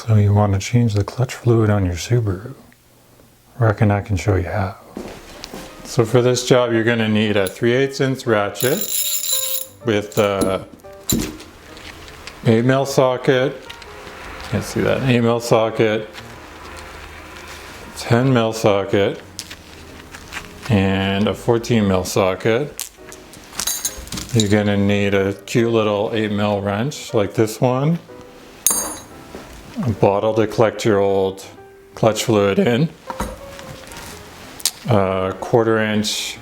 So you want to change the clutch fluid on your Subaru. I reckon I can show you how. So for this job you're going to need a 3/8" ratchet with a 8mm socket. Can't see that. 8mm socket, 10mm socket, and a 14mm socket. You're going to need a cute little 8mm wrench like this one. A bottle to collect your old clutch fluid in, a 1/4"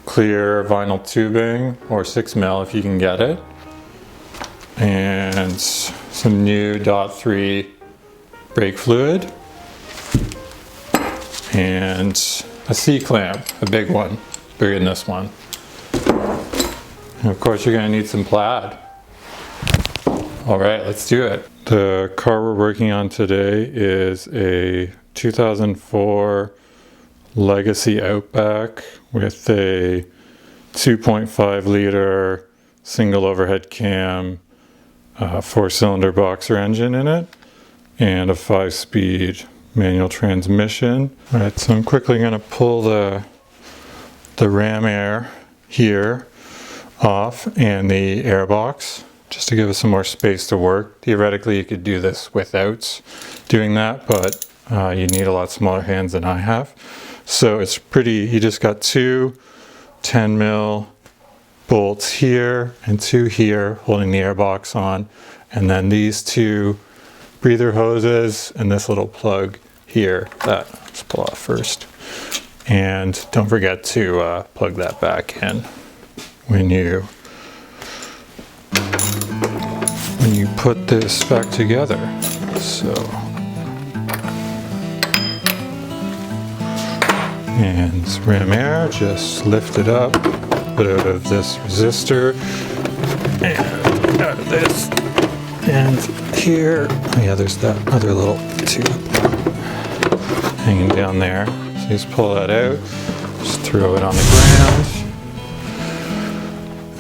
clear vinyl tubing or 6mm if you can get it, and some new .3 brake fluid, and a C-clamp, a big one, bigger than this one. And of course you're going to need some plaid. Alright, let's do it. The car we're working on today is a 2004 Legacy Outback with a 2.5 liter single overhead cam 4-cylinder boxer engine in it and a 5-speed manual transmission. Alright, so I'm quickly going to pull the ram air here off and the air box, just to give us some more space to work. Theoretically, you could do this without doing that, but you need a lot smaller hands than I have. So it's pretty, you just got two 10mm bolts here and two here holding the air box on, and then these two breather hoses and this little plug here that, let's pull off first. And don't forget to plug that back in when you put this back together. So, and ram air, just lift it up, put it out of this resistor and out of this, and here, oh yeah, there's that other little tube hanging down there. So just pull that out, just throw it on the ground,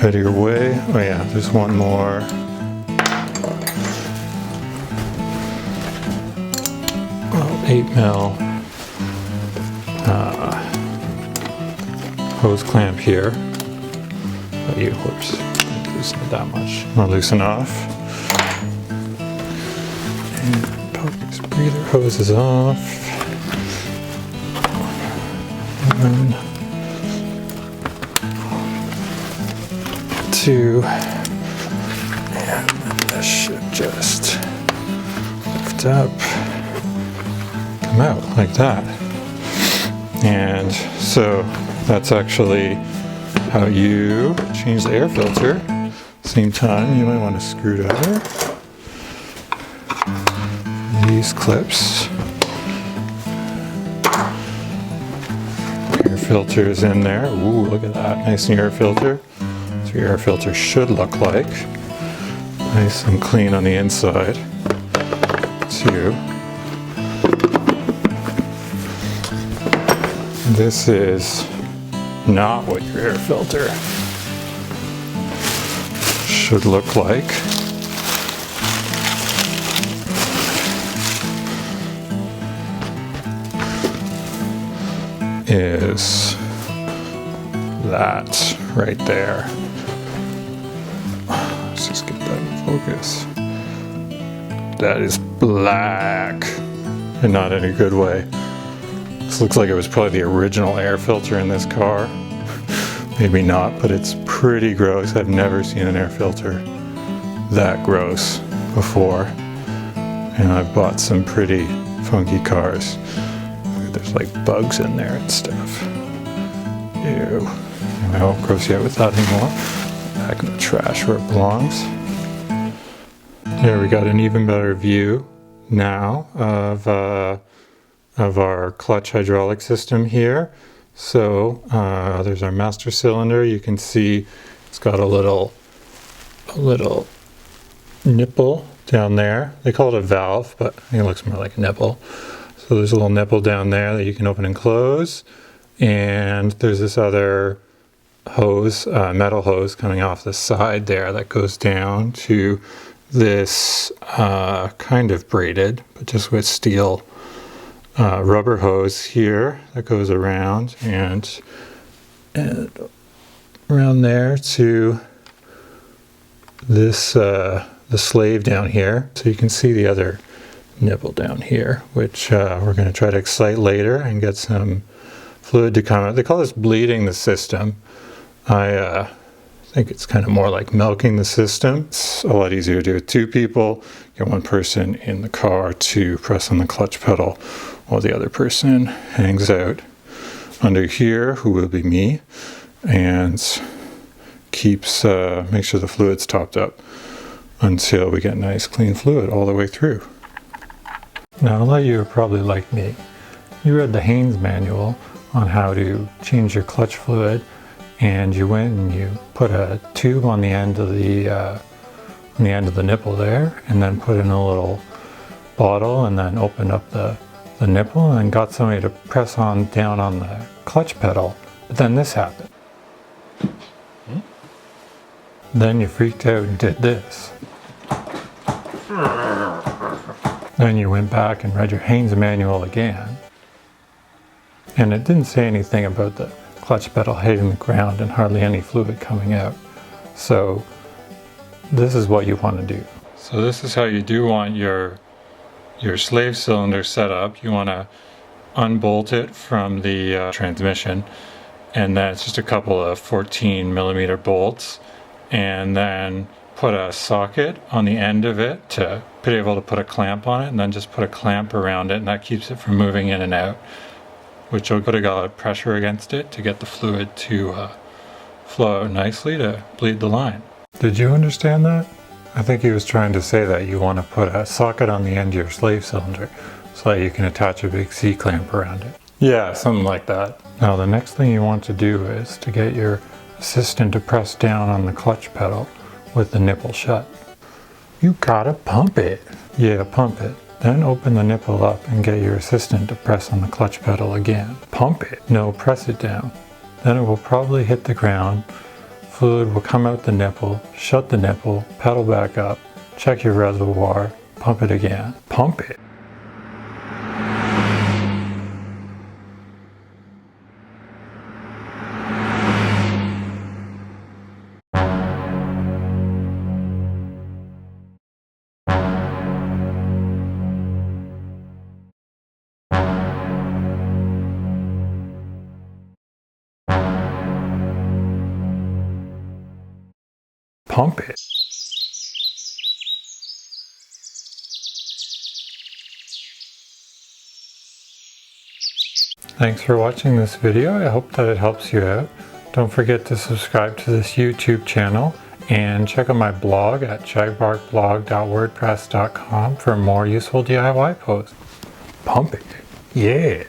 out of your way. Oh yeah, there's one more. 8mm hose clamp here. Oh, you whoops, loosen it that much. I'll loosen off. And pop these breather hoses off. And then two. And this should just lift up. Out like that. And so that's actually how you change the air filter. Same time, you might want to screwdriver these clips. Air filter is in there. Ooh, look at that, nice new air filter. So your air filter should look like nice and clean on the inside too. This is not what your air filter should look like. Is that right there. Let's just get that in focus. That is black, and not in a good way. This looks like it was probably the original air filter in this car. Maybe not, but it's pretty gross. I've never seen an air filter that gross before. And I've bought some pretty funky cars. There's like bugs in there and stuff. Ew. I won't gross you out with that anymore. Back in the trash where it belongs. There, we got an even better view now of our clutch hydraulic system here. So there's our master cylinder. You can see it's got a little nipple down there. They call it a valve, but I think it looks more like a nipple. So there's a little nipple down there that you can open and close. And there's this other hose, metal hose coming off the side there that goes down to this kind of braided, but just with steel rubber hose here that goes around and around there to this the slave down here. So you can see the other nipple down here, which we're going to try to excite later and get some fluid to come out. They call this bleeding the system. I think it's kind of more like milking the system. It's a lot easier to do with two people. Get one person in the car to press on the clutch pedal while the other person hangs out under here, who will be me, and keeps make sure the fluid's topped up until we get nice clean fluid all the way through. Now, a lot of you are probably like me. You read the Haynes manual on how to change your clutch fluid, and you went and you put a tube on the end of the nipple there, and then put in a little bottle, and then opened up the nipple, and got somebody to press on down on the clutch pedal. But then this happened. Then you freaked out and did this. Then you went back and read your Haynes manual again. And it didn't say anything about the clutch pedal hitting the ground and hardly any fluid coming out. So this is what you want to do. So this is how you do want your slave cylinder set up. You want to unbolt it from the transmission, and then it's just a couple of 14mm bolts, and then put a socket on the end of it to be able to put a clamp on it, and then just put a clamp around it, and that keeps it from moving in and out, which will put a lot of pressure against it to get the fluid to flow out nicely to bleed the line. Did you understand that? I think he was trying to say that you want to put a socket on the end of your slave cylinder so that you can attach a big C-clamp around it. Yeah, something like that. Now the next thing you want to do is to get your assistant to press down on the clutch pedal with the nipple shut. You gotta pump it. Yeah, pump it. Then open the nipple up and get your assistant to press on the clutch pedal again. Pump it. No, press it down. Then it will probably hit the ground. Fluid will come out the nipple, shut the nipple, pedal back up, check your reservoir, pump it again. Pump it. Pump it. Thanks for watching this video. I hope that it helps you out. Don't forget to subscribe to this YouTube channel and check out my blog at shagbarkblog.wordpress.com for more useful DIY posts. Pump it. Yeah.